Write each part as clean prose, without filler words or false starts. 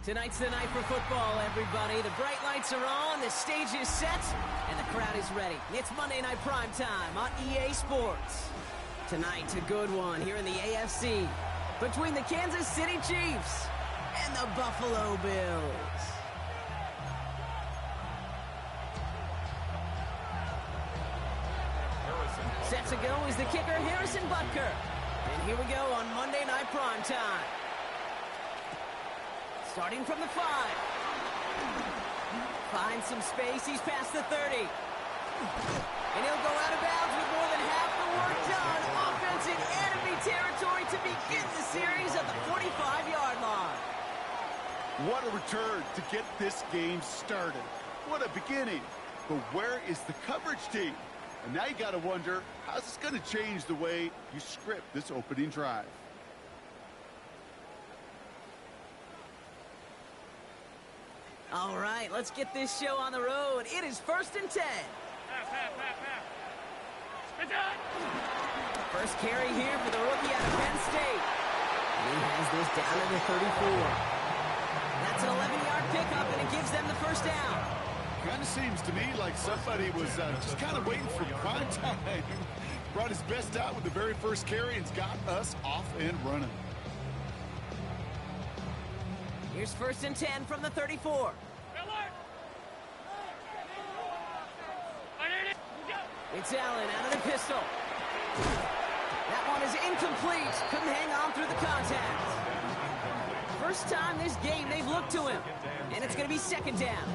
Tonight's the night for football, everybody. The bright lights are on, the stage is set, and the crowd is ready. It's Monday Night Primetime on EA Sports. Tonight's a good one here in the AFC between the Kansas City Chiefs and the Buffalo Bills. Set to go is the kicker, Harrison Butker. And here we go on Monday Night Primetime. Starting from the 5. Finds some space. He's past the 30. And he'll go out of bounds with more than half the work done. Offense in enemy territory to begin the series at the 45-yard line. What a return to get this game started. What a beginning. But where is the coverage team? And now you got to wonder, how's this going to change the way you script this opening drive? All right, let's get this show on the road. It is 1st and 10. First carry here for the rookie out of Penn State. And he has this down to the 34. That's an 11-yard pickup, and it gives them the first down. Kind of seems to me like somebody was just kind of waiting for prime time. Brought his best out with the very first carry and's got us off and running. Here's 1st and 10 from the 34. It's Allen out of the pistol. That one is incomplete. Couldn't hang on through the contact. First time this game they've looked to him. And it's going to be 2nd down.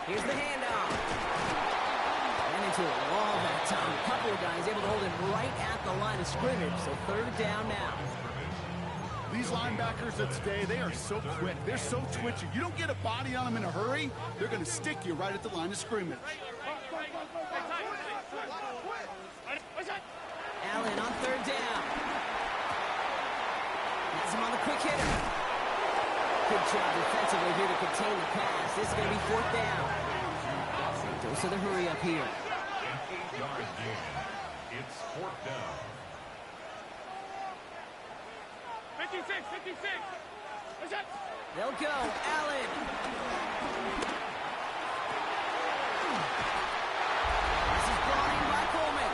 Here's the handoff. And into a wall that time. A couple of guys able to hold him right at the line of scrimmage. So 3rd down now. These linebackers of today, they are so quick. They're so twitchy. You don't get a body on them in a hurry, they're going to stick you right at the line of scrimmage. Allen on 3rd down. Has him on the quick hitter. Good job defensively here to contain the pass. This is going to be 4th down. Dose of the hurry up here. An 8-yard gain. It's 4th down. 56. They'll go. Allen. This is brought in by Coleman.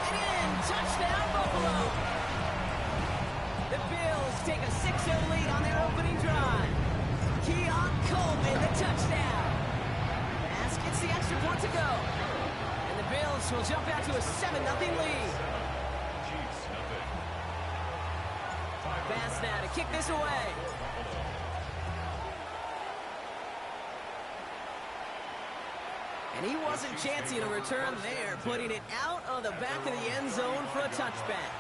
And in. Touchdown, Buffalo. The Bills take a 6-0 lead on their opening drive. Keon Coleman, the touchdown. Pass gets the extra point to go. And the Bills will jump out to a 7-0 lead. Pass now to kick this away. And he wasn't chancing a return there, putting it out of the back of the end zone for a touchback.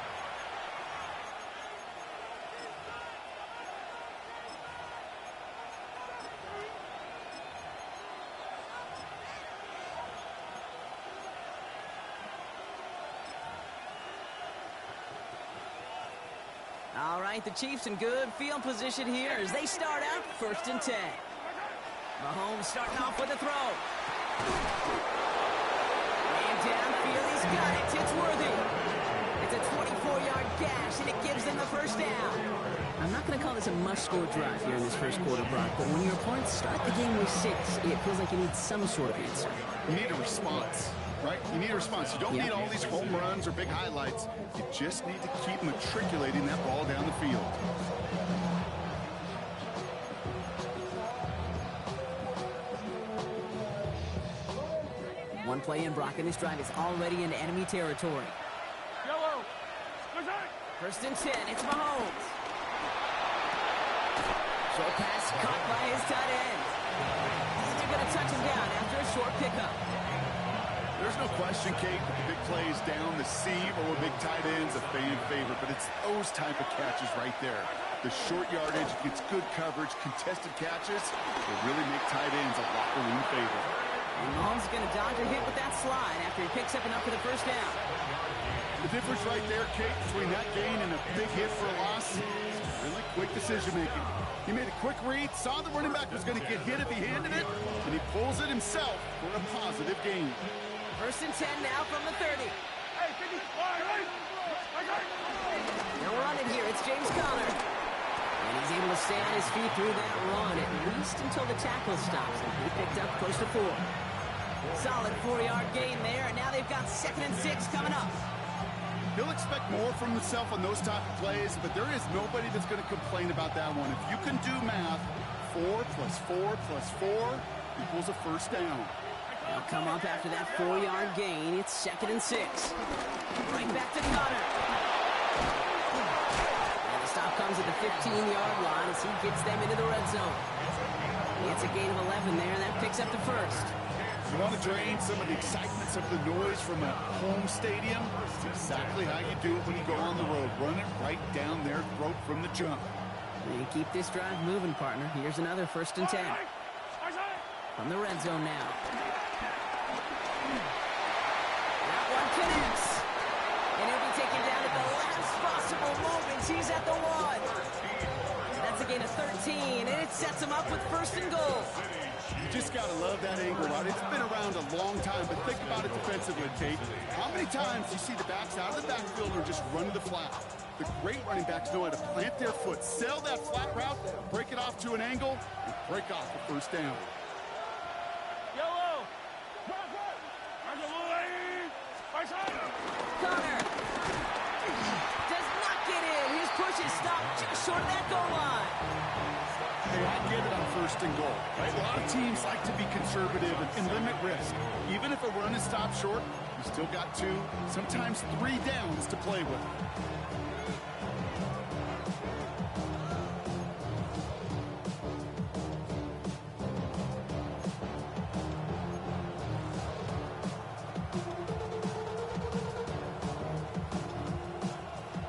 All right, the Chiefs in good field position here as they start out 1st and 10. Mahomes starting off with a throw. And downfield, he's got it. It's worthy. It's a 24-yard gash, and it gives them the first down. I'm not going to call this a must-score drive here in this first quarter, Brock, but when your opponents start the game with 6, it feels like you need some sort of answer. You need a response, right? You need a response. You don't need all these home runs or big highlights. You just need to keep matriculating that ball down the field. One play in, Brock, and this drive is already into enemy territory. 1st and 10, it's Mahomes. Short pass caught by his tight end. They're going to touch him down after a short pickup. There's no question, Kate, with the big plays down the seam or big tight ends a fan favorite, but it's those type of catches right there. The short yardage gets good coverage, contested catches will really make tight ends a locker room favorite. And Mahomes is going to dodge a hit with that slide after he picks up enough for the first down. The difference right there, Kate, between that gain and a big hit for a loss is really quick decision-making. He made a quick read, saw the running back was going to get hit if he handed it, and he pulls it himself for a positive gain. 1st and 10 now from the 30. They'll run it here. It's James Conner. And he's able to stay on his feet through that run, at least until the tackle stops. And he picked up close to 4. Solid 4-yard gain there, and now they've got 2nd and 6 coming up. He'll expect more from himself on those type of plays, but there is nobody that's going to complain about that one. If you can do math, 4 plus 4 plus 4 equals a first down. They'll come up after that 4-yard gain. It's 2nd and 6. Right back to Conner. And the stop comes at the 15-yard line as he gets them into the red zone. It's a gain of 11 there, and that picks up the first. You want to drain some of the excitement, some of the noise from a home stadium? It's exactly how you do it when you go on the road. Run it right down their throat from the jump. And keep this drive moving, partner. Here's another 1st and 10. From the red zone now. That one connects. And he'll be taken down at the last possible moment. He's at the 1. That's a gain of 13, and it sets him up with 1st and goal. You just got to love that angle route. It's been around a long time, but think about it defensively, Tate. How many times do you see the backs out of the backfield or just run to the flat? The great running backs know how to plant their foot, sell that flat route, break it off to an angle, and break off the first down. Yellow. Conner does not get in. His push is stopped just short of that goal line. Hey, I get it on 1st and goal. Right? A lot of teams like to be conservative and limit risk. Even if a run is stopped short, you still got 2, sometimes 3 downs to play with.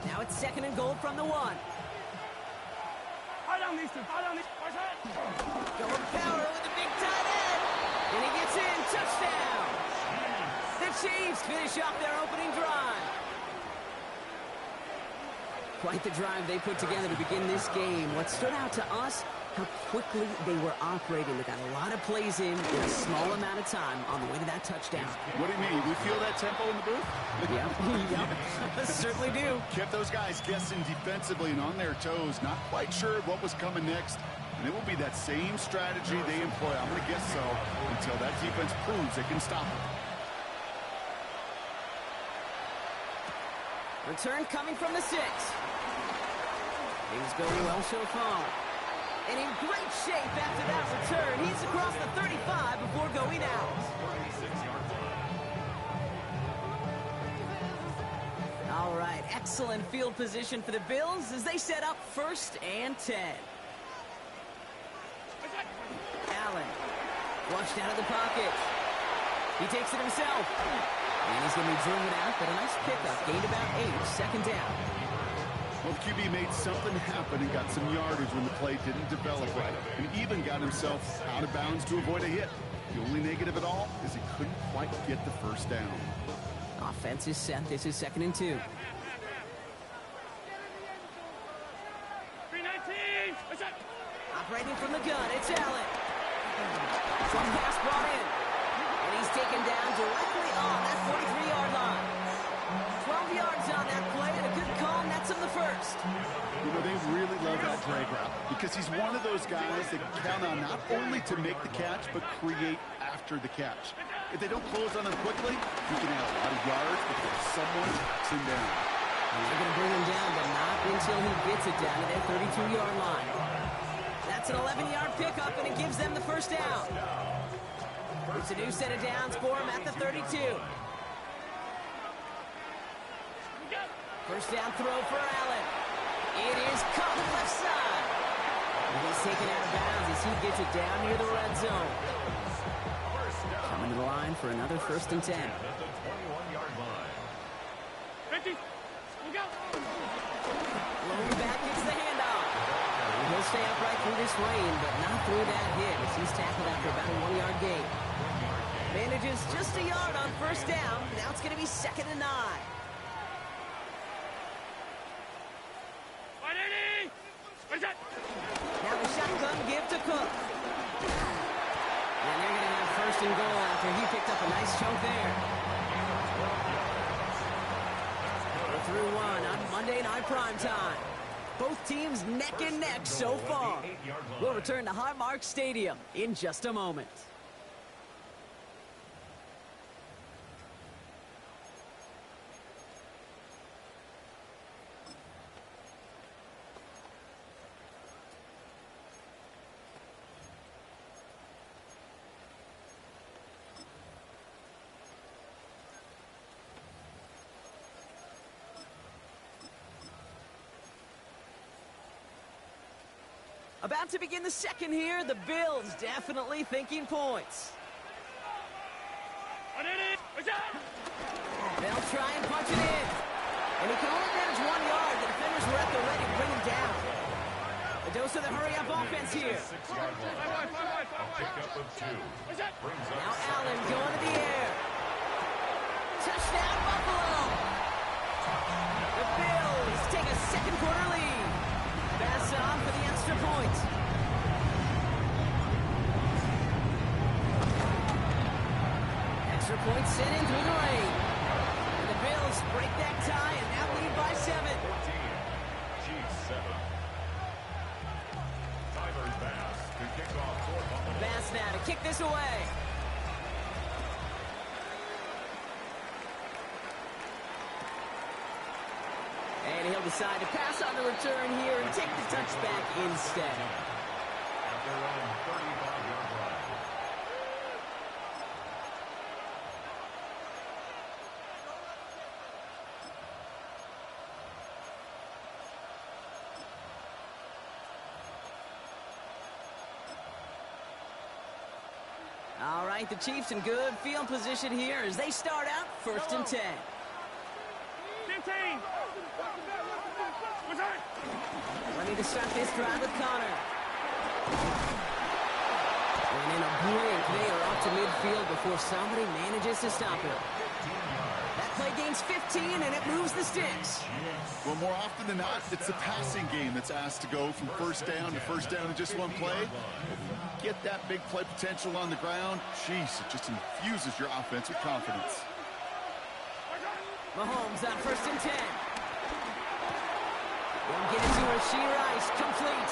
Now it's 2nd and goal from the 1. Going power with the big tight end. And he gets in. Touchdown. The Chiefs finish off their opening drive. Quite the drive they put together to begin this game. What stood out to us, how quickly they were operating. They got a lot of plays in a small amount of time on the way to that touchdown. What do you mean? We feel that tempo in the booth? Yeah, certainly do. Kept those guys guessing defensively and on their toes, not quite sure what was coming next. And it will be that same strategy they employ, I'm going to guess so, until that defense proves they can stop it. Return coming from the 6. Things going well so far. And in great shape after that return. He's across the 35 before going out. All right, excellent field position for the Bills as they set up 1st and 10. Allen, flushed out of the pocket. He takes it himself. And he's going to be driven out, but a nice pickup. Gained about 8, 2nd down. Well, the QB made something happen and got some yardage when the play didn't develop right. And even got himself out of bounds to avoid a hit. The only negative at all is he couldn't quite get the first down. Offense is set. This is 2nd and 2. Operating from the gun, it's Allen. Some pass brought in. And he's taken down directly on that 43-yard line. 12 yards on that play, and a good call nets him the first. You know, they really love that drag route because he's one of those guys that can count on not only to make the catch, but create after the catch. If they don't close on him quickly, he can have a lot of yards before someone tracks him down. And they're going to bring him down, but not until he gets it down to that 32-yard line. That's an 11-yard pickup, and it gives them the first down. It's a new set of downs for him at the 32. First down throw for Allen. It is caught left side. And he's taken out of bounds as he gets it down near the red zone. Coming to the line for another 1st and 10. 50. Lone back gets the handoff. And he'll stay upright through this rain, but not through that hit as he's tackled after about a 1-yard gain. Manages just a yard on 1st down. Now it's going to be 2nd and 9. Now the shotgun give to Cook. And they're going to have 1st and goal after he picked up a nice chunk there. through one on Monday Night Primetime. Both teams neck and neck so far. We'll return to Highmark Stadium in just a moment. About to begin the second here. The Bills definitely thinking points. They'll try and punch it in. And he can only manage 1 yard. The defenders were at the ready to bring him down. A dose of the hurry-up offense here. Now Allen going to the air. Touchdown, Buffalo. The Bills take a second quarter lead. Pass on for the extra point. Extra point sent in through the rain. And the Bills break that tie and now lead by 7. Bass now to kick this away. And he'll decide to pass on the return here and take the touchback instead. At their own 35-yard line. All right, the Chiefs in good field position here as they start out 1st and 10. 15. Ready to start this drive with Connor. And in a blink, they are up to midfield before somebody manages to stop it. That play gains 15, and it moves the sticks. Well, more often than not, it's the passing game that's asked to go from first down in just one play. Get that big play potential on the ground. Jeez, it just infuses your offense with confidence. Mahomes on 1st and 10. Won't get it to Rashee Rice, complete.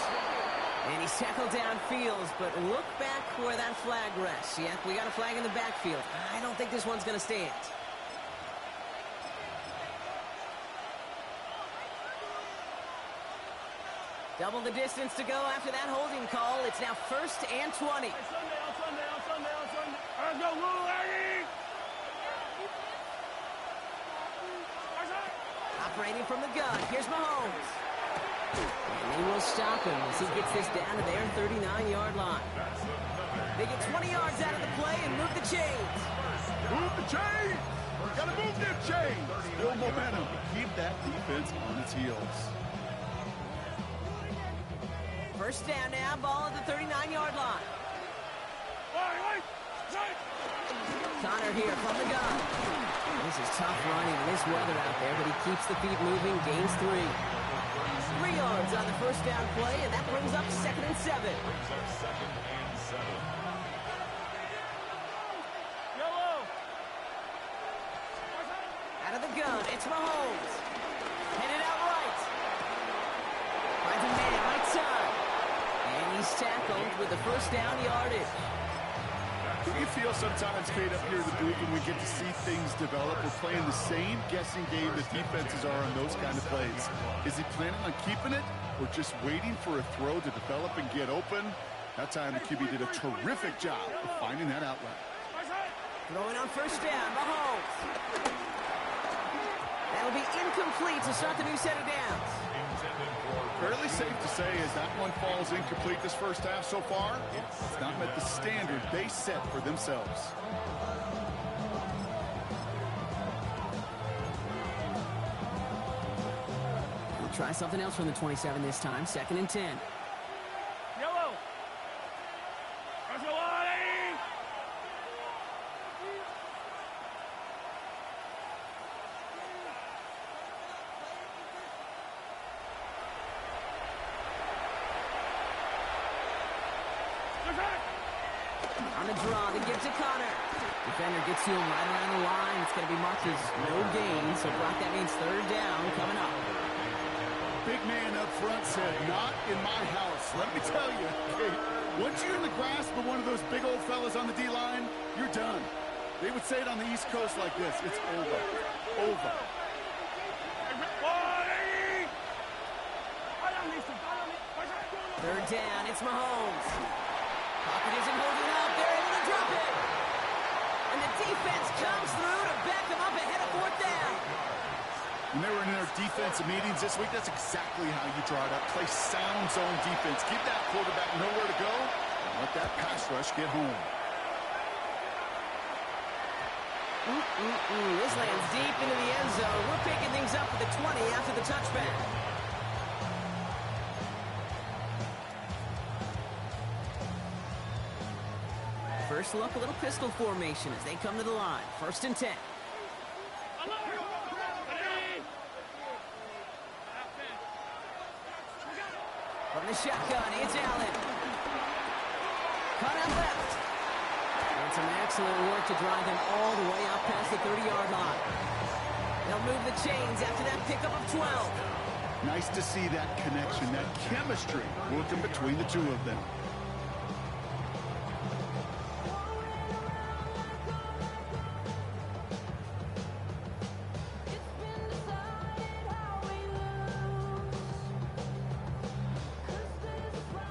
And he's tackled downfield, but look back where that flag rests. Yep, we got a flag in the backfield. I don't think this one's going to stand. Double the distance to go after that holding call. It's now 1st and 20. Let's go, Lou Larry! Operating from the gun. Here's Mahomes. And they will stop him as he gets this down to their 39-yard line. They get 20 yards out of the play and move the chains. Move the chains! Gotta move them chains! Build momentum. Keep that defense on its heels. 1st down now, ball at the 39-yard line. Connor here from the gun. This is tough running in this weather out there, but he keeps the feet moving, gains 3. 3 yards on the 1st down play, and that brings up 2nd and 7. Out of the gun, it's Mahomes. Headed out right. Finds a man right side. And he's tackled with the 1st down yardage. You feel sometimes, Kate, up here in the booth when we get to see things develop, we're playing the same guessing game that defenses are on those kind of plays. Is he planning on keeping it or just waiting for a throw to develop and get open? That time the QB did a terrific job of finding that outlet. Throwing on 1st down, Mahomes. That'll be incomplete to start the new set of downs. Fairly safe to say as that one falls incomplete this first half so far, it's not met the standard they set for themselves. We'll try something else from the 27 this time. 2nd and 10. Yellow. On the draw, they give to Connor. Defender gets to him right around the line. It's going to be marked as no gain. So, Brock, that means third down coming up. Big man up front said, not in my house. Let me tell you, Kate, once you're in the grasp of one of those big old fellas on the D-line, you're done. They would say it on the East Coast like this. It's over. Over. Third down, it's Mahomes. Pocket isn't holding up. They're able to drop it. And the defense comes through to back them up ahead of fourth down. When they were in their defensive meetings this week, that's exactly how you draw it up. Play sound zone defense. Keep that quarterback nowhere to go, and let that pass rush get home. This lands deep into the end zone. We're picking things up at the 20 after the touchback. First look, a little pistol formation as they come to the line. 1st and 10. From the shotgun, it's Allen. Cut out left. And some excellent work to drive them all the way up past the 30-yard line. They'll move the chains after that pickup of 12. Nice to see that connection, that chemistry working between the two of them.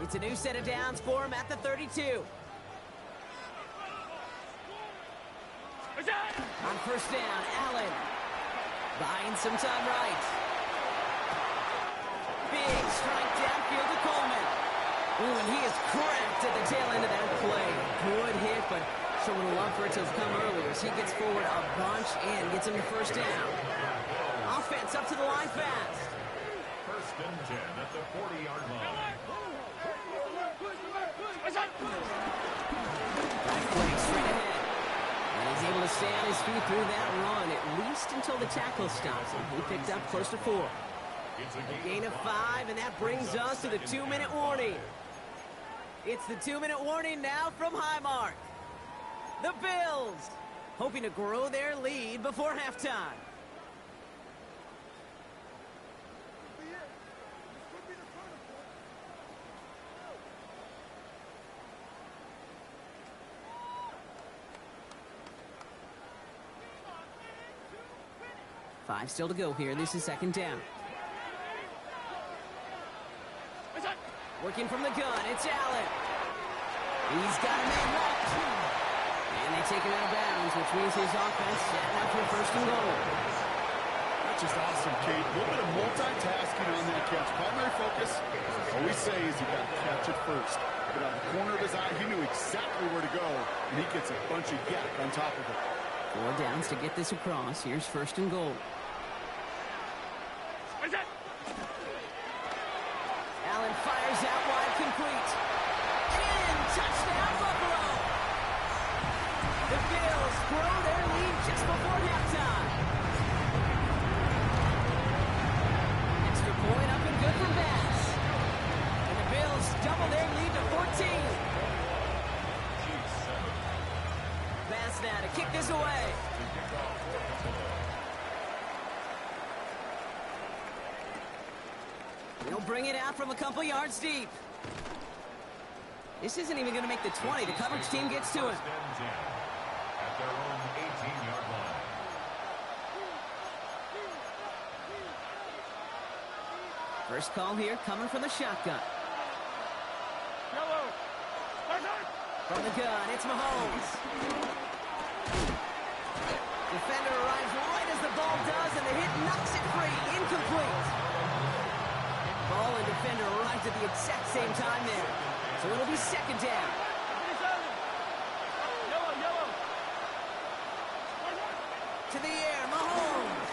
It's a new set of downs for him at the 32. On 1st down, Allen. Buying some time right. Big strike downfield to Coleman. Ooh, and he is cracked at the tail end of that play. Good hit, but sure would have loved for it to have come earlier as he gets forward a bunch and gets him to 1st down. Offense up to the line fast. 1st and 10 at the 40-yard line. Back play straight ahead. And he's able to stay on his feet through that run, at least until the tackle stops him. He picked up close to 4. A gain of 5, and that brings us to the 2-minute warning. It's the 2-minute warning now from Highmark. The Bills hoping to grow their lead before halftime. Five still to go here. This is 2nd down. Working from the gun, it's Allen. He's got a man left. And they take him out of bounds, which means his offense set up for 1st and goal. That's just awesome, Kate. A little bit of multitasking on that catch. Primary focus, all we say is you got to catch it first. But out of the corner of his eye, he knew exactly where to go, and he gets a bunch of yak on top of it. 4 downs to get this across. Here's 1st and goal. Allen fires out wide, complete. In, touchdown, Buffalo! The Bills grow their lead just before halftime. Extra point up and good for Bass. And the Bills double their lead to 14. Bass now to kick this away. He'll bring it out from a couple yards deep. This isn't even going to make the 20. The coverage team gets to him. At their own 18-yard line. First call here coming from the shotgun. From the gun, it's Mahomes. Defender arrives right as the ball does, and the hit knocks it free. Incomplete. Ball and defender arrived at the exact same time there. So it'll be 2nd down. To the air, Mahomes.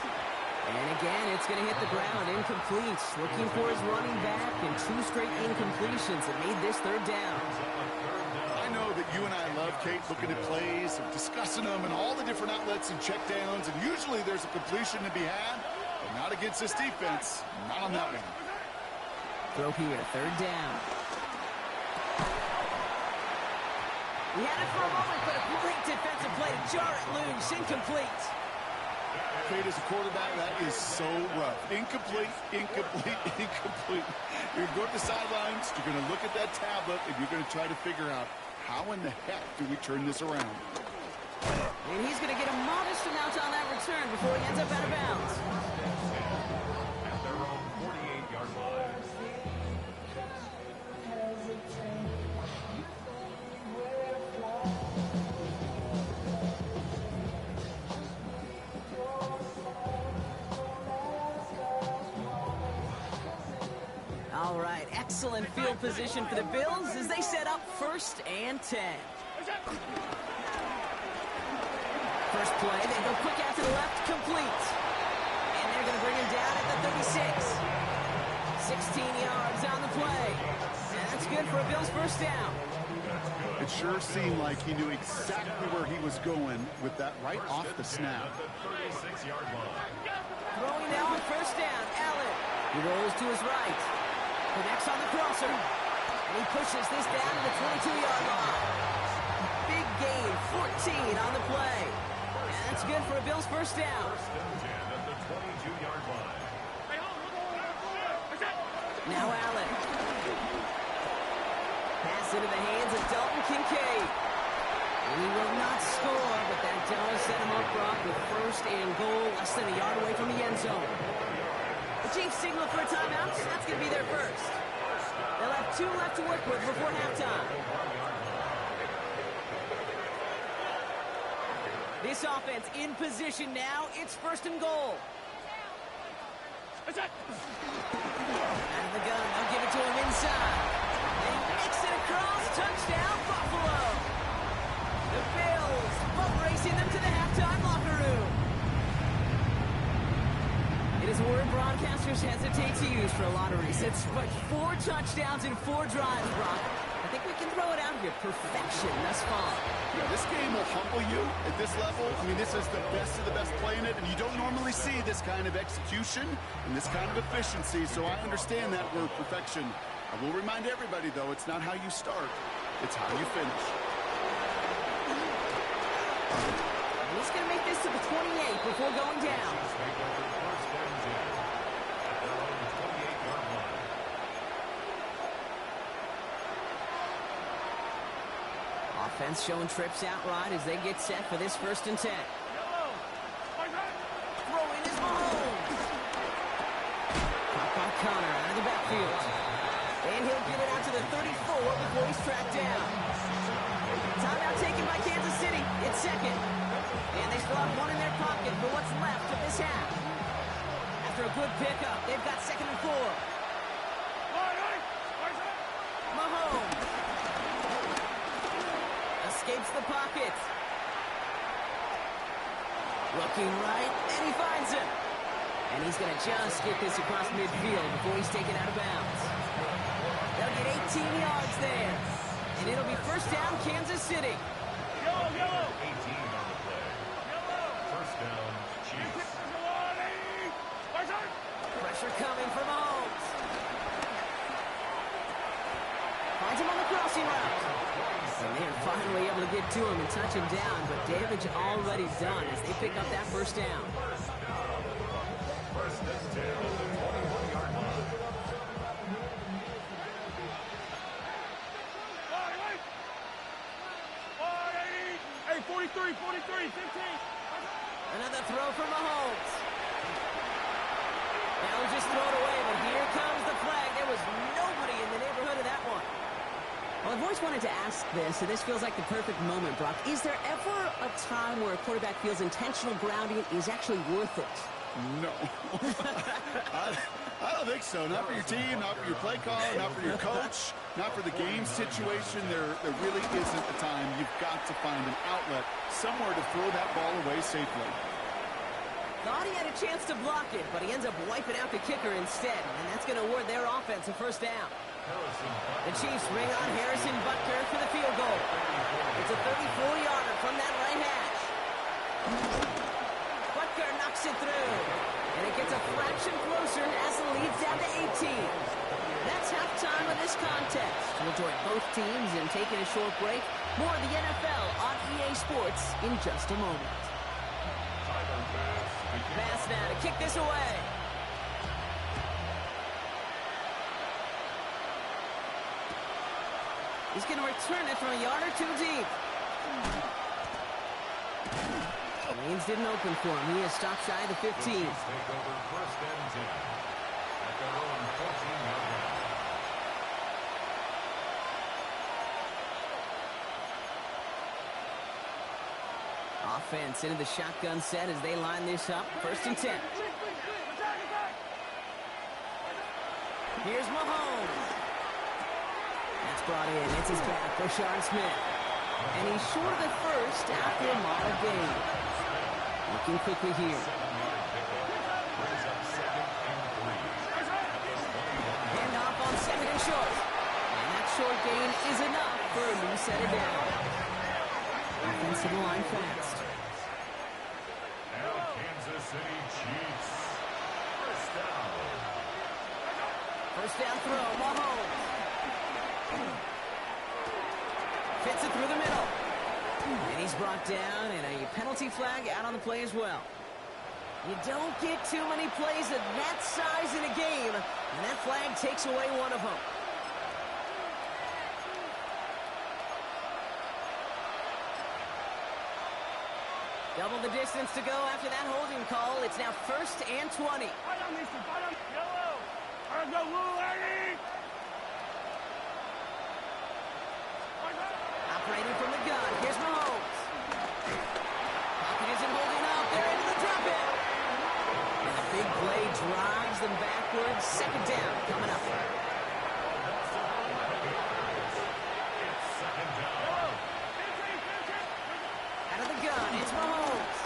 And again, it's going to hit the ground. Incomplete. Looking for his running back, and 2 straight incompletions that made this 3rd down. I know that you and I love, Kate, looking at plays and discussing them and all the different outlets and checkdowns, and usually there's a completion to be had, but not against this defense. Not on that one. Throw here, 3rd down. He had it for a moment, but a great defensive play to jar it loose. Incomplete. Kate, as a quarterback, that is so rough. Incomplete, incomplete, incomplete. You're going to the sidelines, you're going to look at that tablet, and you're going to try to figure out how in the heck do we turn this around. And he's going to get a modest amount on that return before he ends up out of bounds. At their own 48-yard line. All right, excellent field position for the Bills as they set up 1st and 10. First play, they go quick out to the left, complete. And they're going to bring him down at the 36. 16 yards on the play. And that's good for a Bills first down. It sure seemed like he knew exactly where he was going with that right off the snap. At the 36-yard line. Throwing now on first down, Allen. He rolls to his right. Connects on the crosser. And he pushes this down to the 22-yard line. Big gain, 14 on the play. And that's good for a Bills first down. 1st and 10 at the 22-yard line. Now Allen. Pass into the hands of Dalton Kincaid. He will not score, but that does set him up, Brock, with 1st and goal, less than a yard away from the end zone. The Chiefs signal for a timeout. That's going to be their first. They'll have 2 left to work with before halftime. This offense in position now. It's 1st and goal. Out of the gun. They'll give it to him inside. And he makes it across. Touchdown, Buffalo. The Bills boat racing them to the halftime locker room. It is a word broadcasters hesitate to use for a lottery. It's but 4 touchdowns in 4 drives, Brock. I think we can throw it out here. Perfection thus far. Yeah, this game will humble you at this level. I mean, this is the best of the best playing it, and you don't normally see this kind of execution and this kind of efficiency, so I understand that word perfection. I will remind everybody, though, it's not how you start, it's how you finish. And he's going to make this to the 28 before going down. Take over 1st and 10 at their own 28-yard line. Offense showing trips out right as they get set for this 1st and 10. Throw in is Mahomes. Caught by Connor out of the backfield. And he'll get it out to the 34 before he's tracked down. Timeout taken by Kansas City. It's 2nd. And they still have 1 in their pocket for what's left of this half. After a good pickup, they've got 2nd and 4. Mahomes escapes the pocket. Looking right, and he finds him. And he's going to just get this across midfield before he's taken out of bounds. They'll get 18 yards there. And it'll be first down, Kansas City. 18 on the play. 1st down, Chiefs. Pressure coming from Mahomes. Finds him on the crossing route. And they're finally able to get to him and touch him down, but damage already done as they pick up that first down. 1st and 10 at the 21-yard line. Hey, 43, 15. Another throw for Mahomes. That was just thrown away, but here comes the flag. There was nobody in the neighborhood of that one. Well, I've always wanted to ask this, and this feels like the perfect moment, Brock. Is there ever a time where a quarterback feels intentional grounding is actually worth it? No. I don't think so. Not for your team, not for your play caller, not for your coach, not for the game situation. There really isn't a time. You've got to find an outlet, somewhere to throw that ball away safely. Thought he had a chance to block it, but he ends up wiping out the kicker instead, and that's going to award their offense a first down. The Chiefs bring on Harrison Butker for the field goal. It's a 34-yarder from that right hash. Butker knocks it through, and it gets a fraction closer as the lead's down to 18. That's halftime. time of this contest. We'll join both teams in taking a short break. More of the NFL on EA Sports in just a moment. Pass now to kick this away. He's going to return it from a yard or two deep. Lanes didn't open for him. He is stopped shy of the 15. Take over first and 10 at their own 14-yard line. Offense into the shotgun set as they line this up. First and 10. Here's Mahomes. That's brought in. It's his back for Sean Smith. And he's short of the first after a model gain. Looking quickly here. Hand off on second and short. And that short gain is enough for a new set of down. Offensive line fast. Now Kansas City Chiefs. First down. First down throw, Mahomes. Fits it through the middle. And he's brought down, and a penalty flag out on the play as well. You don't get too many plays of that size in a game, and that flag takes away one of them. Double the distance to go after that holding call. It's now first and 20. Yellow. All right, go, Lou, lady. Operating from the gun. Here's Mahomes. Pocket isn't holding up. They're into the drop it. And the big play drives them backwards. Second down coming up. It's second down. Out of the gun. It's Mahomes.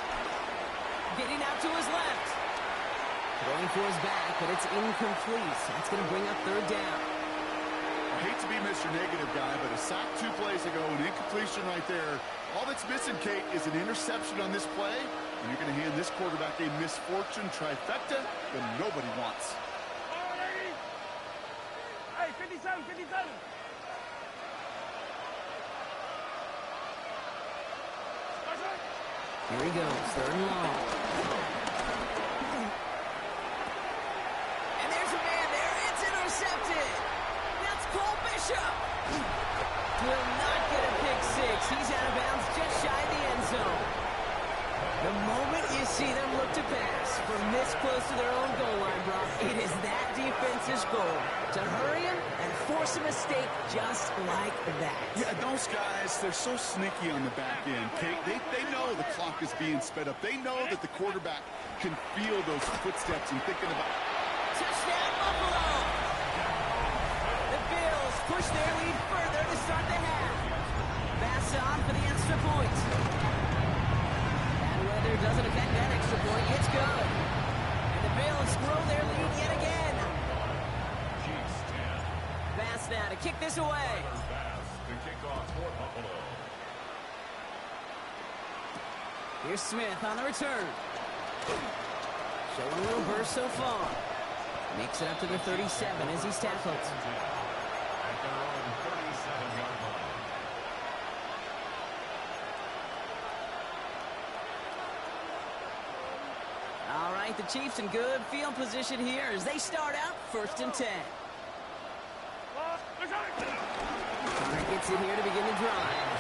Getting out to his left. Throwing for his back, but it's incomplete. That's going to bring up third down. I hate to be Mr. Negative guy, but a sack 2 plays ago, an incompletion right there. All that's missing, Kate, is an interception on this play, and you're going to hand this quarterback a misfortune trifecta that nobody wants. Hey, 57, 57. Here he goes, third and long. And there's a man there. It's intercepted. That's Cole Bishop. Will not get a pick six. He's out of bounds just shy of the end zone. The moment you see them look to pass from this close to their own goal line, Brock, it is that defense's goal to hurry him and force a mistake just like that. Yeah, those guys, they're so sneaky on the back end, Kate. They know the clock is being sped up. They know that the quarterback can feel those footsteps and thinking about... Touchdown, Buffalo! The Bills push their lead further to start the half. Pass on for the extra point. Bad weather doesn't affect that extra point. It's good. And the Bills grow their lead yet again. Chiefs 10. Pass now to kick this away. Pass to kick off for Buffalo. Here's Smith on the return. Showing a little burst so far. Makes it up to the 37 as he's tackled. At their own 37-yard line. All right, the Chiefs in good field position here as they start out first and 10. Connor gets in here to begin the drive.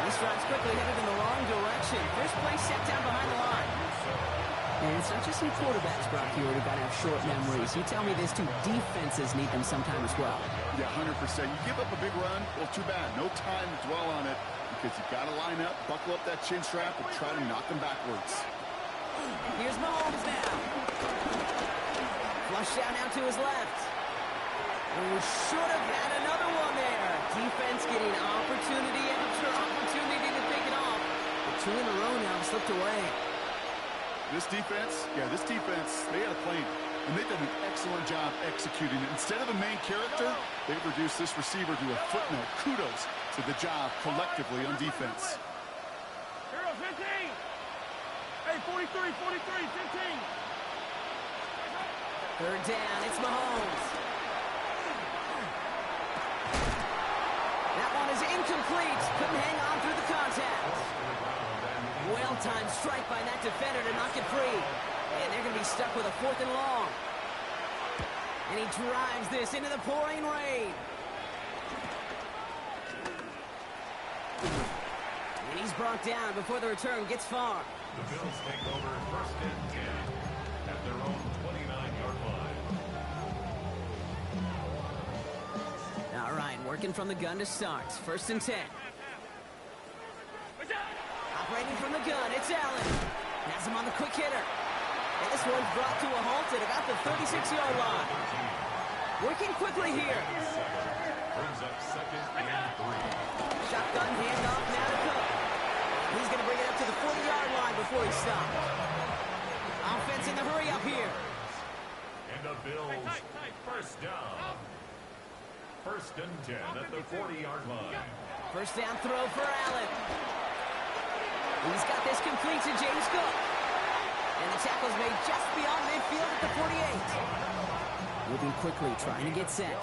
He strides quickly, headed in the wrong direction. First play set down behind the line. And it's not just some quarterbacks, Brock, here who got to have short memories. You tell me this too. Defenses need them sometime as well. Yeah, 100%. You give up a big run, well, too bad. No time to dwell on it because you've got to line up, buckle up that chin strap, and try to knock them backwards. Here's Mahomes now. Flush down now to his left. Oh, should have had another one there. Defense getting opportunity after opportunity to take it off. The two in a row now have slipped away. This defense, they had a plan, and they've done an excellent job executing it. Instead of a main character, they've reduced this receiver to a footnote. Kudos to the job collectively on defense. Hero 15. Hey, 43, 15. Third down, it's Mahomes. incomplete. Couldn't hang on through the contact. Well-timed strike by that defender to knock it free. And they're going to be stuck with a 4th and long. And he drives this into the pouring rain. And he's brought down before the return gets far. The Bills take over 1st and 10 at their own 29-yard line. All right, working from the gun to start. 1st and 10. Operating from the gun, it's Allen. Has him on the quick hitter. And this one's brought to a halt at about the 36-yard line. Working quickly here. Brings up 2nd and 3. Shotgun handoff now to Cook. He's going to bring it up to the 40-yard line before he stops. Offense in the hurry up here. And the Bills, 1st down. 1st and 10 at the 40-yard line. 1st down throw for Allen. He's got this complete to James Cook. And the tackle's made just beyond midfield at the 48. Moving quickly, trying to get set.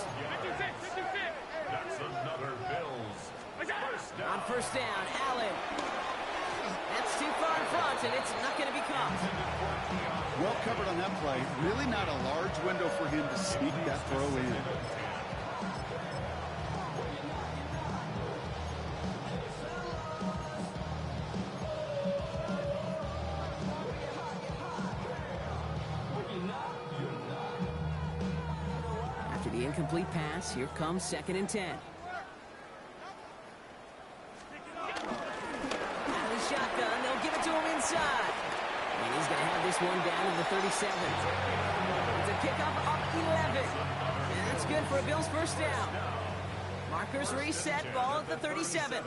That's another Bills. 1st down. On 1st down, Allen. That's too far in front, and it's not going to be caught. Well covered on that play. Really not a large window for him to sneak that throw in. After the incomplete pass, here comes 2nd and 10. Shotgun, they'll give it to him inside. And he's going to have this one down to the 37. It's a kickoff of 11. And that's good for a Bills 1st down. Markers reset, ball at the 37.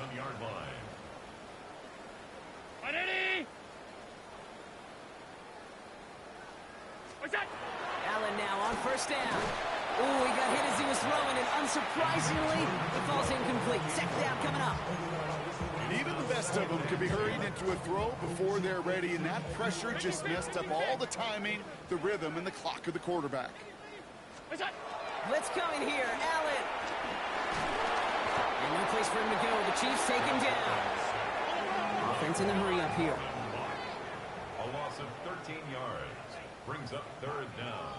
Allen now on 1st down. Ooh, he got hit as he was throwing, and unsurprisingly, he falls incomplete. 2nd down coming up. Even the best of them can be hurried into a throw before they're ready, and that pressure just messed up all the timing, the rhythm, and the clock of the quarterback. Blitz coming here, Allen. And no place for him to go. The Chiefs take him down. Offense in the hurry up here. A loss of 13 yards. Brings up 3rd down.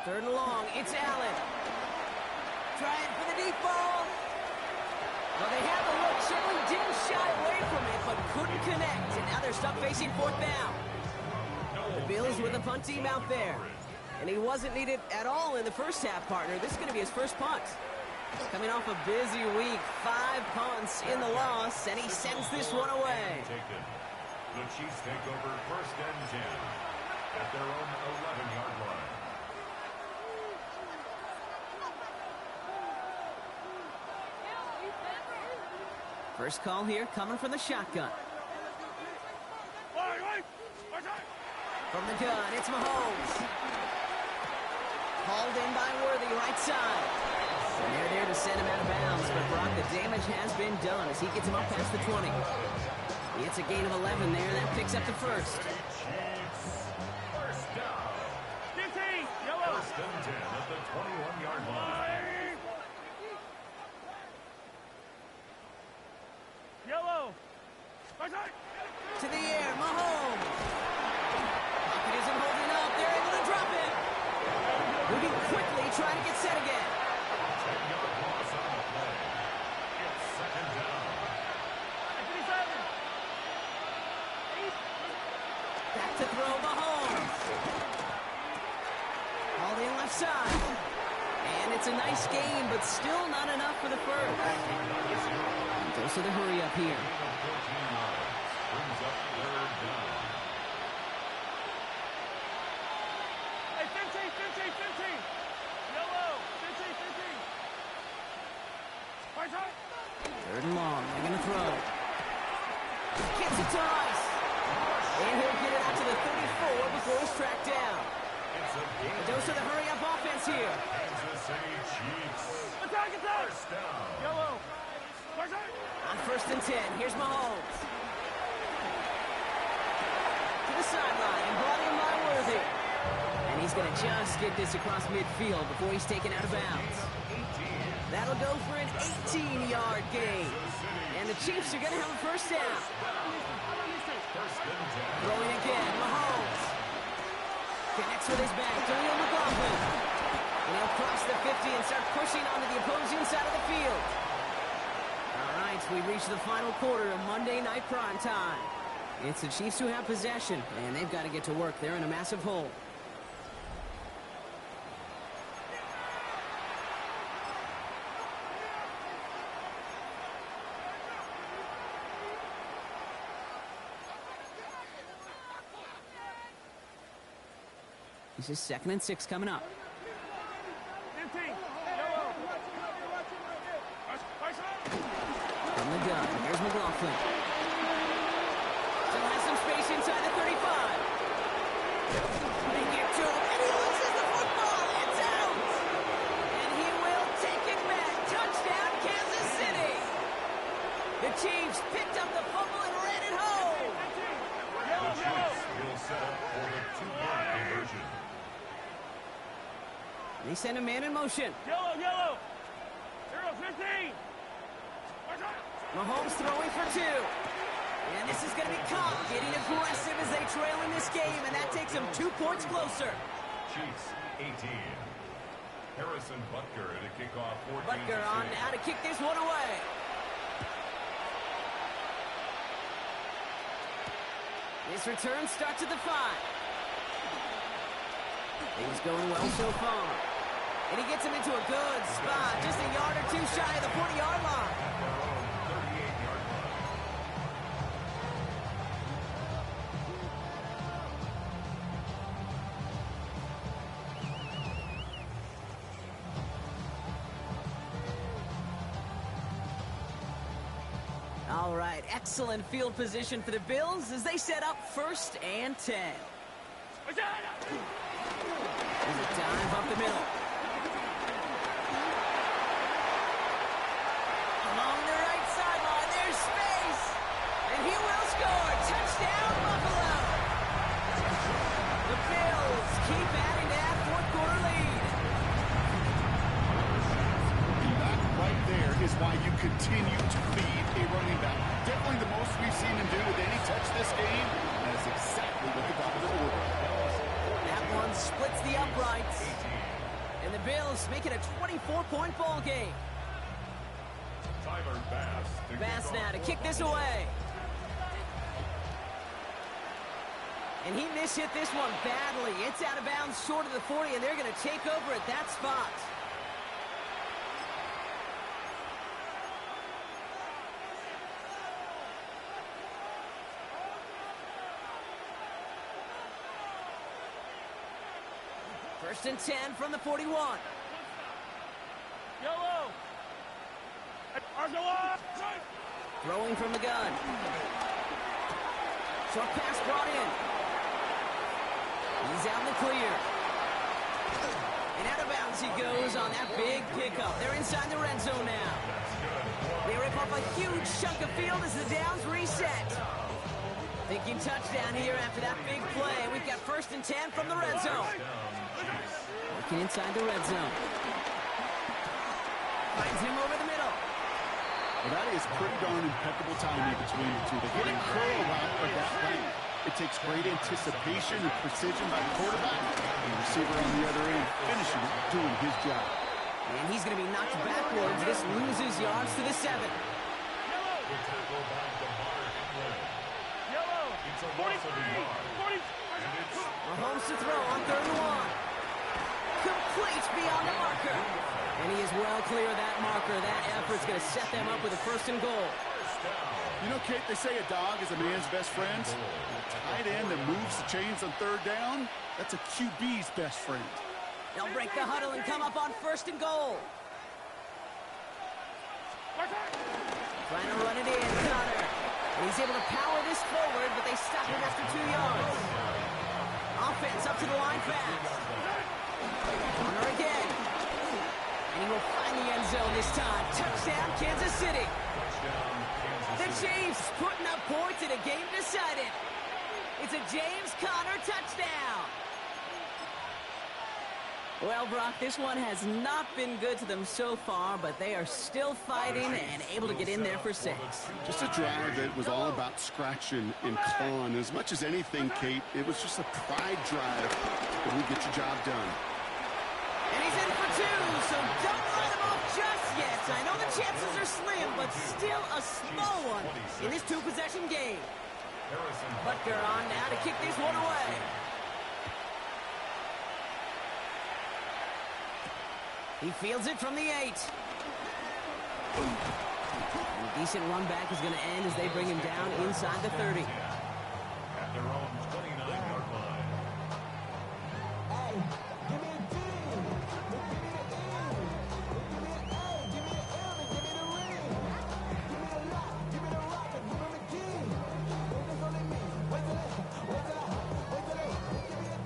3rd and long, it's Allen. Trying for the deep ball. Well, they had the look, certainly didn't shy away from it, but couldn't connect. And now they're stuck facing 4th down. The Bills with a punt team out there. And he wasn't needed at all in the 1st half, partner. This is going to be his 1st punt. Coming off a busy week, 5 punts in the loss, and he sends this one away. The Chiefs take over 1st and 10 at their own 11-yard line. First call here coming from the shotgun. From the gun, it's Mahomes. Hauled in by Worthy, right side. And they're there to send him out of bounds, but Brock, the damage has been done as he gets him up past the 20. It's a gain of 11 there, and that picks up the 1st. 1st down. 15, yellow. 1st and 10 at the 21-yard line. Yellow. To the air, Mahomes. Pocket isn't holding up. They're able to drop it. Moving quickly, trying to get set again. 10-yard loss on the play. It's 2nd down. Back to throw, Mahomes. All in left side. And it's a nice game, but still not enough for the 1st. Goes to the hurry up here. Brings up 3rd down. Hey, 15. Yellow. 15. 3rd and long. They're going to throw. Kicks it to Rice. And he'll get it out to the 34 before he's tracked down. It goes to the hurry up offense here. Kansas City Chiefs. Attack. 1st down. Yellow. On 1st and 10, here's Mahomes. To the sideline and brought in by Worthy. And He's going to just get this across midfield before he's taken out of bounds. That'll go for an 18-yard gain. And the Chiefs are going to have a first down. Throwing again, Mahomes. Connects with his back, Daniel McLaughlin. And he'll cross the 50 and start pushing onto the opposing side of the field. All right, we reach the final quarter of Monday Night Prime Time. It's the Chiefs who have possession, and they've got to get to work. They're in a massive hole. This is 2nd and 6 coming up. From the gun, here's McLaughlin. Still has some space inside the 35. They get to him, and he loses the football. It's out. And he will take it back. Touchdown, Kansas City. The Chiefs picked up the fumble and ran it home. The Chiefs will set up for the two-point conversion. They send a man in motion. Yellow. 0-15. Mahomes throwing for 2. And this is going to be caught. Getting aggressive as they trail in this game, and that takes them 2 points closer. Chiefs 18. Harrison Butker to kick off 14. Butker on now to kick this one away. This return starts at the 5. Things going well so far. And he gets him into a good spot, just a yard or 2 shy of the 40-yard line. 38-yard line. All right, excellent field position for the Bills as they set up 1st and 10. There's a dive up the middle. Along the right sideline, there's space. And he will score. Touchdown, Buffalo. The Bills keep adding to that 4th quarter lead. That right there is why you continue to feed a running back. Definitely the most we've seen him do with any touch this game. That is exactly what the doctor ordered. That one splits the uprights. And the Bills make it a 24-point ball game. Tyler Bass now to kick this away. And he mishit this one badly. It's out of bounds short of the 40, and they're going to take over at that spot. First and 10 from the 41. Yellow. Throwing from the gun. Short pass brought in. He's out in the clear. And out of bounds he goes on that big pickup. They're inside the red zone now. They rip up a huge chunk of field as the downs reset. Thinking touchdown here after that big play. We've got 1st and 10 from the red zone. Working inside the red zone. Finds him over the middle. Well, that is pretty darn impeccable timing between the two. They hit a curl route of that lane. It takes great anticipation and precision by the quarterback. And the receiver on the other end finishing it, doing his job. And he's going to be knocked backwards. This loses yards to the 7. The tackle by DeMar Hamlin. Yellow. It's a loss of a yard. 40. And it's Mahomes to throw on 3rd and 1. Complete beyond the marker. And he is well clear of that marker. That effort's going to set them up with a 1st and goal. You know, Kate, they say a dog is a man's best friend. A tight end that moves the chains on 3rd down, that's a QB's best friend. They'll break the huddle and come up on 1st and goal. Trying to run it in, Connor. And he's able to power this forward, but they stop him after 2 yards. Offense up to the line fast. Connor again. And he will find the end zone this time. Touchdown, Kansas City. The Chiefs putting up points in a game decided. It's a James Conner touchdown. Well, Brock, this one has not been good to them so far, but they are still fighting and able to get in there for 6. Just a drive that was all about scratching and clawing. As much as anything, Kate, it was just a pride drive that would get your job done. And he's in for 2, so don't write him off just yet. I know the chances are slim, but still a small one in this 2-possession game. Butker on now to kick this one away. He fields it from the 8. A decent run back is going to end as they bring him down inside the 30. At their own 29-yard line.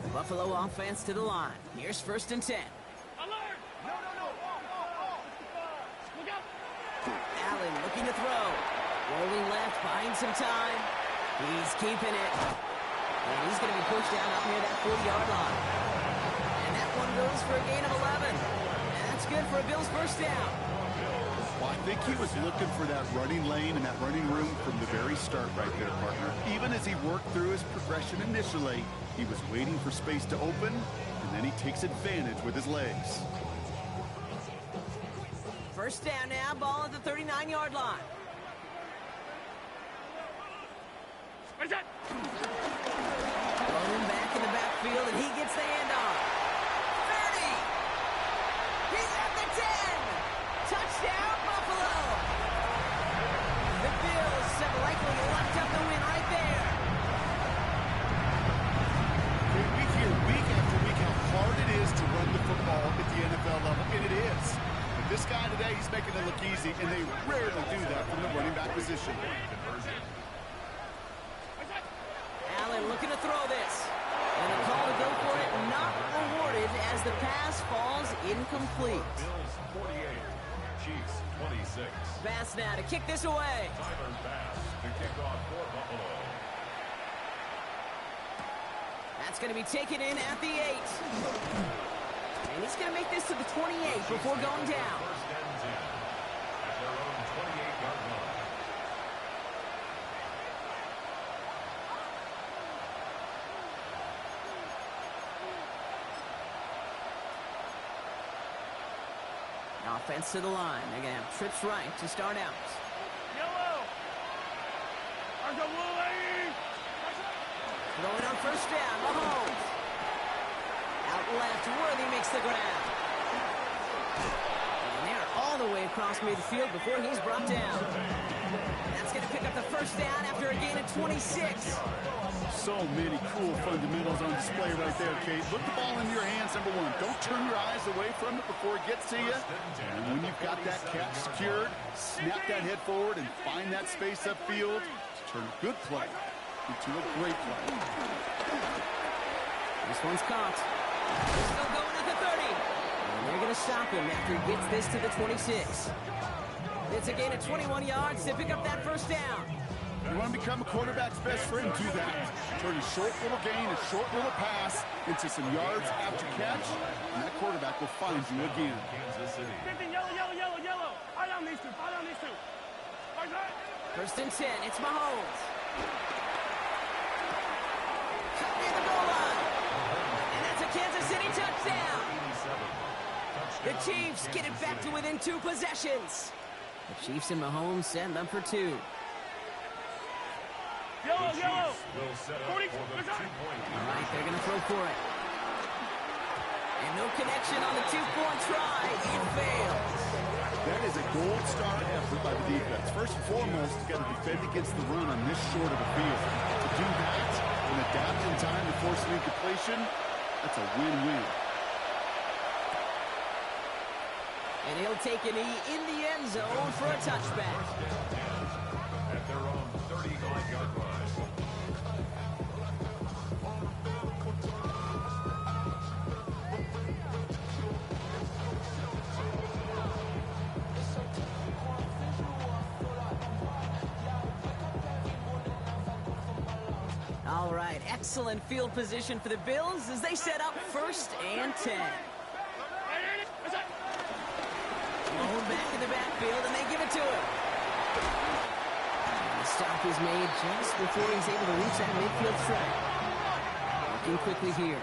The Buffalo offense to the line. Here's 1st and 10. Allen looking to throw. Rolling left, buying some time. He's keeping it. And he's going to be pushed down up near that 40-yard line. And that one goes for a gain of 11. And that's good for a Bills first down. Well, I think he was looking for that running lane and that running room from the very start right there, partner. Even as he worked through his progression initially, he was waiting for space to open, and then he takes advantage with his legs. First down now, ball at the 39-yard line. Rolling back in the backfield, and he gets the handoff. 30! He's at the 10! Touchdown, Buffalo! The Bills have likely locked up the win right there. We hear week after week how hard it is to run the football at the NFL level, and it is. This guy today, he's making it look easy, and they rarely do that from the running back position. Allen looking to throw this. And a call to go for it not awarded as the pass falls incomplete. Bills 48, Chiefs 26. Bass now to kick this away. Tyler Bass to kick off for Buffalo. That's going to be taken in at the 8. And he's going to make this to the 28 before going down. First and 10 at their own 28-yard line. Offense to the line. They're going to have trips right to start out. Yellow. Throwing on first down, Mahomes. Out left, Worthy makes the grab. And they're all the way across midfield before he's brought down. That's going to pick up the first down after a gain of 26. So many cool fundamentals on display right there, Kate. Put the ball in your hands, number 1. Don't turn your eyes away from it before it gets to you. And when you've got that catch secured, snap that head forward and find that space upfield to turn a good play into a great play. This one's caught. They're still going at the 30. And they're going to stop him after he gets this to the 26. It's a gain of 21 yards to pick up that first down. You want to become a quarterback's best friend, do that. Turn a short little gain, a short little pass into some yards after catch, and that quarterback will find you again. Kansas City. Yellow. Eye on these two. First and 10, it's Mahomes. Cut near the goal line. And that's a Kansas City touchdown. The Chiefs get it back to within 2 possessions. The Chiefs and Mahomes send them for 2. Yellow. Will set up for the 2-point. All right, they're going to throw for it. And no connection on the 2-point try. It fails. That is a gold star effort by the defense. First and foremost, you got to defend against the run on this short of a field. To do that and adapt in time to force an incompletion, that's a win-win. And he'll take a knee in the end zone for a touchback. At their own 35-yard line. All right, excellent field position for the Bills as they set up 1st and 10. in the backfield, and they give it to him. The stop is made just before he's able to reach that midfield strike. Working quickly here.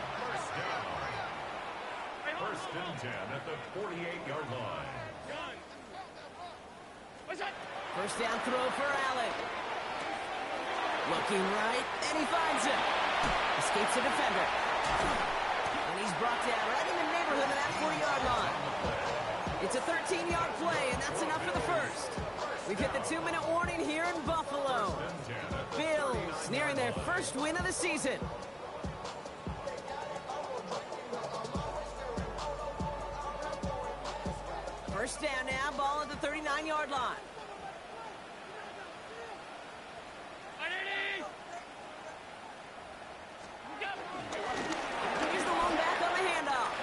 First and 10 at the 48-yard line. First down throw for Allen. Looking right, and he finds him. Escapes the defender. And he's brought down right in the neighborhood of that 40-yard line. It's a 13-yard play, and that's enough for the first. We've hit the 2-minute warning here in Buffalo. Bills nearing their first win of the season. First down now, ball at the 39-yard line. Here's the one back on the handoff.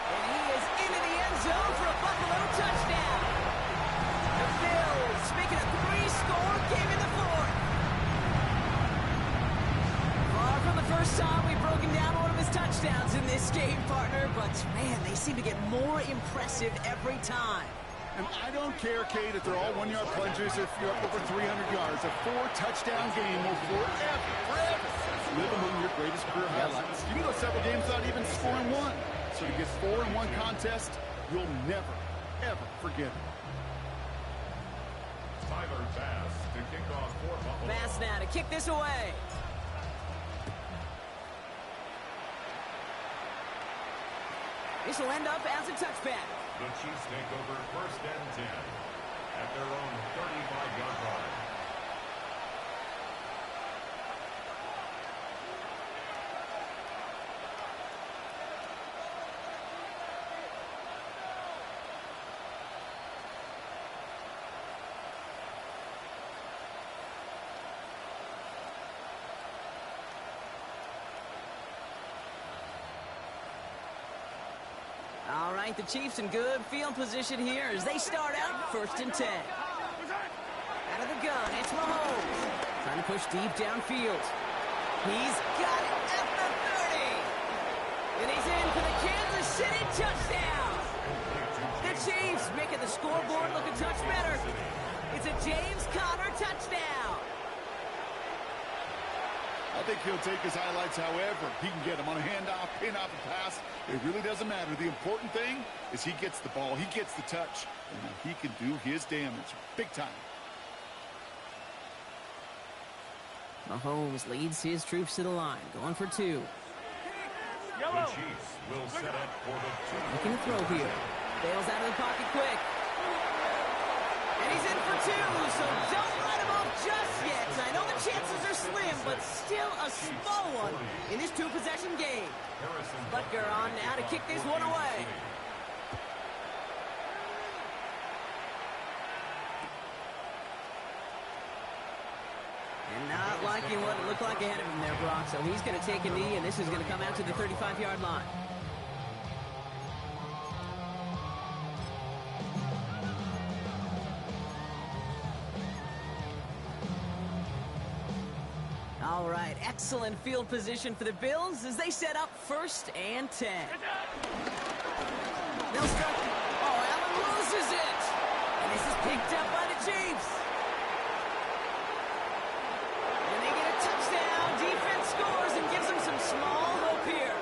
And he is into the end zone for a Buffalo touchdown. The Bills making a 3-score game in the fourth. Far from the first time we've broken down one of his touchdowns in this game, partner, but man, they seem to get more impressive every time. And I don't care, Kate, if they're all 1-yard plunges, if you're up over 300 yards. A 4-touchdown game will forever live among your greatest career highlights. You can go several games without even scoring one. So to get 4 in one contest, you'll never, ever forget it. Tyler Bass to kick off for Buffalo. Bass now to kick this away. This will end up as a touchback. The Chiefs take over first and 10 at their own 35-yard line. All right, the Chiefs in good field position here as they start out first and 10. Out of the gun, it's Mahomes. Trying to push deep downfield. He's got it at the 30. And he's in for the Kansas City touchdown. The Chiefs making the scoreboard look a touch better. It's a James Conner touchdown. I think he'll take his highlights however he can get them on a handoff, pin off a pass. It really doesn't matter. The important thing is he gets the ball, he gets the touch, and he can do his damage big time. Mahomes leads his troops to the line, going for 2. The Chiefs will set up for the 2. Looking to throw here. Bails out of the pocket quick. And he's in for 2, so don't write him off just yet. I know the chances are slim, but still a small one in this 2-possession game. Butker on now to kick this one away. And not liking what it looked like ahead of him there, Brock. So he's going to take a knee, and this is going to come out to the 35-yard line. All right, excellent field position for the Bills as they set up first and 10. They'll start. Oh, Allen loses it. And this is picked up by the Chiefs. And they get a touchdown. Defense scores and gives them some small hope here.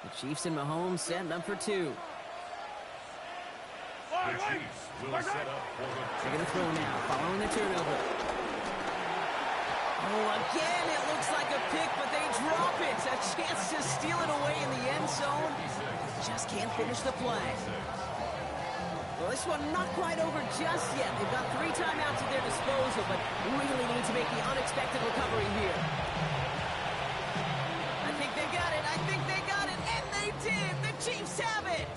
The Chiefs and Mahomes set up for 2. The Chiefs will set up for the 2. They're going to throw now, following the turnover. Oh, again, it looks like a pick, but they drop it. A chance to steal it away in the end zone. Just can't finish the play. Well, this one not quite over just yet. They've got 3 timeouts at their disposal, but really need to make the unexpected recovery here. I think they got it. I think they got it. And they did. The Chiefs have it.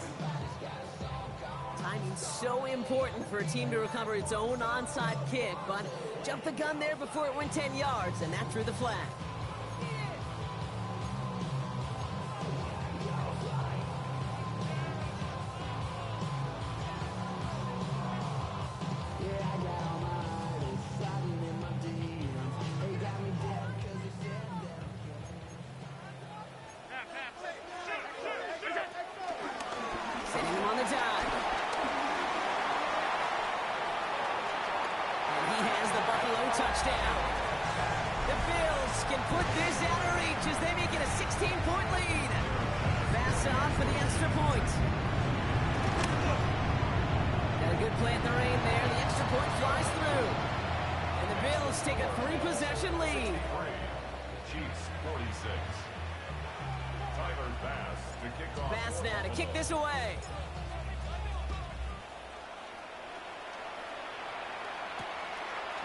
Timing's so important for a team to recover its own onside kick, but jumped the gun there before it went 10 yards, and that drew the flag. put this out of reach as they make it a 16-point lead. Pass on for the extra point. Got a good play at the rain there. The extra point flies through. And the Bills take a 3-possession lead. Chiefs 46. Tyler Bass to kick off. Bass now to kick this away.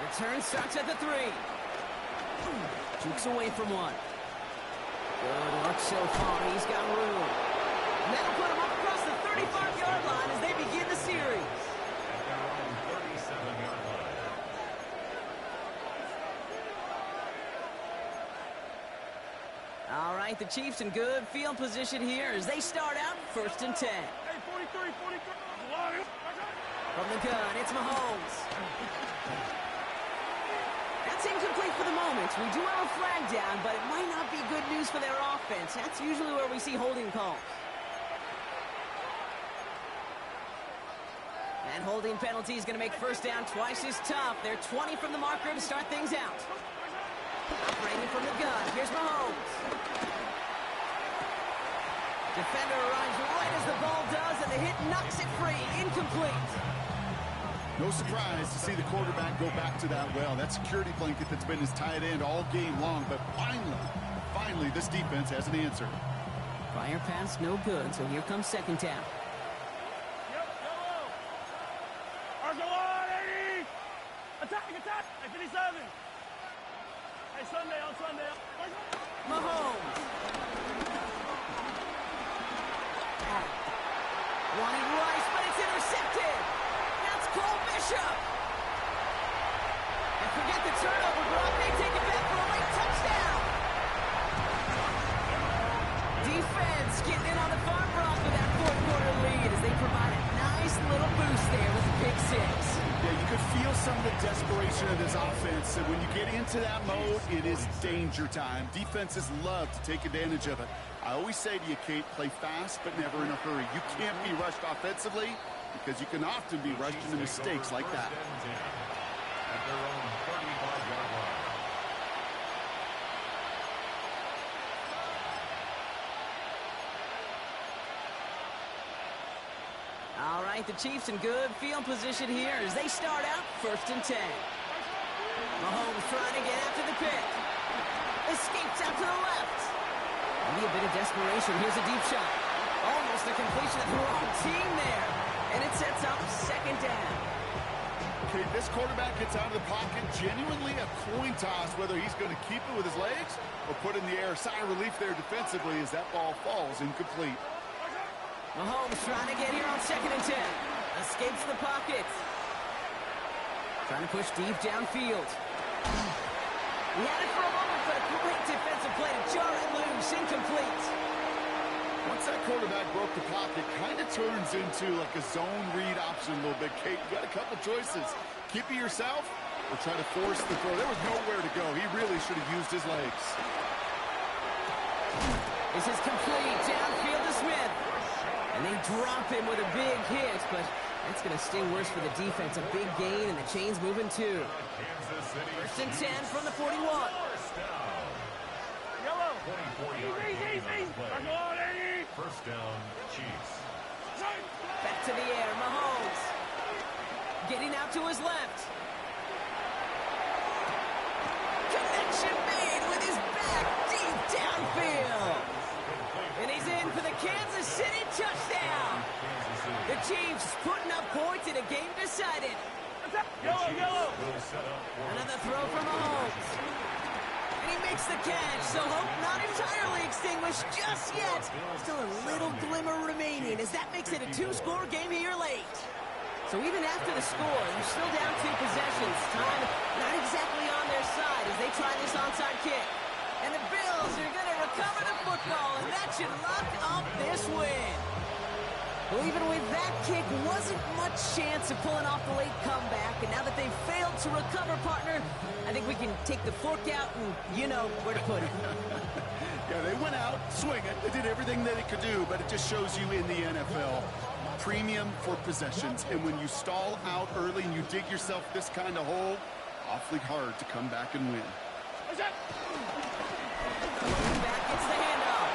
Return starts at the 3. Jukes away from one. Good work so far. He's got room. And that'll put him up across the 35-yard line as they begin the series. At their own 37-yard line. All right, the Chiefs in good field position here as they start out 1st and 10. Hey, 43. From the gun, it's Mahomes. That's incomplete for the moment. We do have a flag down, but it might not be good news for their offense. That's usually where we see holding calls. And holding penalty is going to make first down twice as tough. They're 20 from the marker to start things out. Operating from the gun. Here's Mahomes. Defender arrives right as the ball does, and the hit knocks it free. Incomplete. No surprise to see the quarterback go back to that well. That security blanket that's been his tight end all game long. But finally, this defense has an answer. Prior pass, no good. So here comes second down. Attack! Hey, 57. Hey, Sunday. Mahomes. Wanting Rice, but it's intercepted. That's Cole Bishop. And forget the turnover, Brock. They take it back for a late touchdown. Defense getting in on the farm, Brock, with that 4th-quarter lead as they provide a nice little boost there with the pick 6. Yeah, you could feel some of the desperation of this offense. And when you get into that mode, it is danger time. Defenses love to take advantage of it. I always say to you, Kate, play fast but never in a hurry. You can't be rushed offensively because you can often be rushed into mistakes like that. At their own 35-yard line. All right, the Chiefs in good field position here as they start out 1st and 10. Mahomes trying to get after the pick. Escapes out to the left. Maybe a bit of desperation. Here's a deep shot. Almost a completion of the wrong team there. And it sets up second down. Okay, this quarterback gets out of the pocket. Genuinely a coin toss whether he's going to keep it with his legs or put in the air. Sigh of relief there defensively as that ball falls incomplete. Mahomes trying to get here on 2nd and 10. Escapes the pocket. Trying to push deep downfield. He had it for a moment, but a great defensive play to jar it loose. Incomplete. Once that quarterback broke the pocket, kind of turns into like a zone read option a little bit. Kate, you got a couple choices. Keep it yourself or try to force the throw. There was nowhere to go. He really should have used his legs. This is complete. Downfield to Smith. And they drop him with a big hit, but that's going to sting worse for the defense. A big gain, and the chain's moving too. 1st and 10 from the 41. Yellow. 24-yard gain on the play. First down, Chiefs. Back to the air, Mahomes. Getting out to his left. Connection made with his back deep downfield. And he's in for the Kansas City touchdown. The Chiefs putting up points in a game decided. Yellow. Another throw from Mahomes. And he makes the catch, so hope not entirely extinguished just yet. Still a little glimmer remaining as that makes it a 2-score game here late. So even after the score, they're still down 2 possessions. Time not exactly on their side as they try this onside kick. And the Bills are going to recover the football, and that should lock up this win. Well, even with that kick, wasn't much chance of pulling off the late comeback. And now that they've failed to recover, partner, I think we can take the fork out and you know where to put it. Yeah, they went out swinging. They did everything that they could do, but it just shows you in the NFL, premium for possessions. And when you stall out early and you dig yourself this kind of hole, awfully hard to come back and win. Back gets the handoff.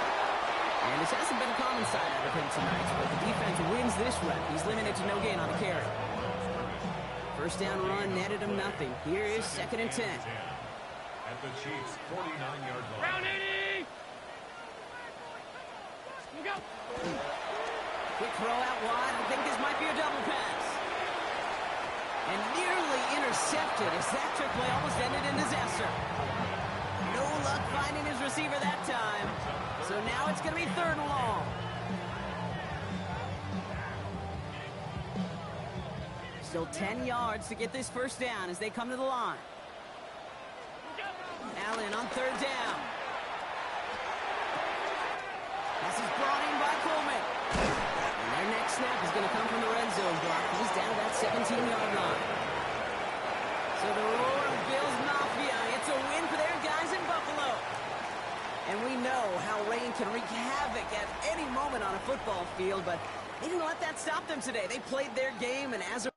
And this hasn't been a common sight out of him tonight, but the defense wins this rep. He's limited to no gain on the carry. First down run netted him nothing. Here is 2nd and 10. At the Chiefs' 49-yard line. Round 80! You go! Quick throw out wide. I think this might be a double pass. And nearly intercepted as that trick play almost ended in disaster. No luck finding his receiver that time. So now it's going to be 3rd and long. Still 10 yards to get this first down as they come to the line. Allen on 3rd down. This is brought in by Coleman. And their next snap is going to come from the red zone block. He's down to that 17-yard line. So the roar of Bills Mafia, it's a win for their guys in Buffalo. And we know how rain can wreak havoc at any moment on a football field, but they didn't let that stop them today. They played their game, and as a